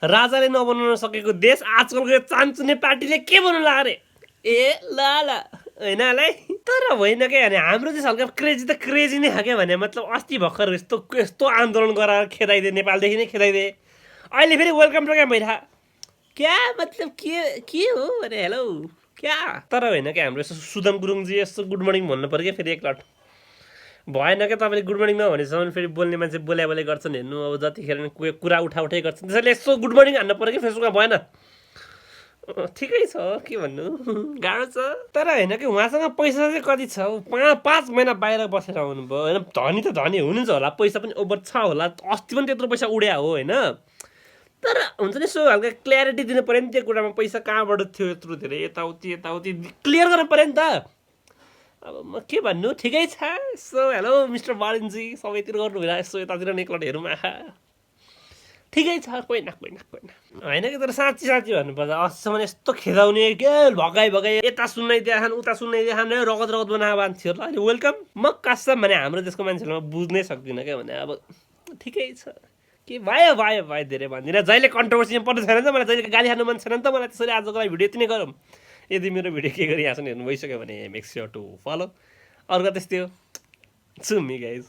राजाले नबनाउन सकेको देश आजकलको यो चान्चुने पार्टीले के बनाउनु लाग्यो अरे ए ल होइन होला है तर होइन क्या भने हाम्रो देश हल्का क्रेजी त क्रेजी नै खायो भने मतलब अस्ति भर्खर यस्तो यस्तो आन्दोलन गराएर खेदाइदिए नेपालदेखि नै खेदाइदिए अहिले फेरि वेलकम प्रोग्राम भइरहेको क्या मतलब के हो अरे हेलो क्या तर होइन क्या हाम्रो यसो सुदम गुरुङजी यस्तो गुड मर्निङ भन्नु पर्यो क्या फेरि एकलट भएन क्या तपाईँले गुड मर्निङ नभनेसम्म फेरि बोल्ने मान्छे बोले गर्छन् हेर्नु अब जतिखेर कुरा उठाइ गर्छन् त्यसैले यसो गुड मर्निङ हान्नु पर्यो कि फेसबुकमा भएन ठिकै छ के भन्नु गाह्रो छ तर होइन कि उहाँसँग पैसा चाहिँ कति छ 5 महिना बाहिर बसेर आउनुभयो होइन धनी त धनी हुनुहुन्छ होला पैसा पनि ओभर छ होला अस्ति पनि त्यत्रो पैसा उड्या हो होइन तर हुन्छ नि सो हल्का क्ल्यारिटी दिनु पऱ्यो नि त्यो कुरामा पैसा कहाँबाट थियो यत्रो धेरै यताउति क्लियर गर्नु पऱ्यो नि त अब म के भन्नु ठिकै छ यसो हेलो मिस्टर बालिनजी सबैतिर गर्नु भइरहेको यसो यतातिर निक्लट हेरौँ आहा ठिकै छ कोही न होइन कि तर साँच्ची भन्नुपर्दा अस्तिसम्म यस्तो खेदाउने के भगाइ यता सुन्नाइदिया खान उता सुन्नाइदिया खान रगत बनाएको मान्छेहरूलाई अहिले वेलकम म कसम भने हाम्रो देशको मान्छेहरूलाई म बुझ्नै सक्दिनँ क्या भने अब ठिकै छ के भयो धेरै भन्दिनँ जहिले कन्ट्रोभर्सीमा पर्नु छैन नि त मलाई जहिले गाली खानु मन छैन नि त मलाई त्यसरी आजको लागि भिडियो यति नै गरौँ यदि मेरो भिडियो के गरिरहेको छ हेर्नु भइसक्यो भने मेक स्योर टु फलो अर्को त्यस्तै हो छु मी गाइज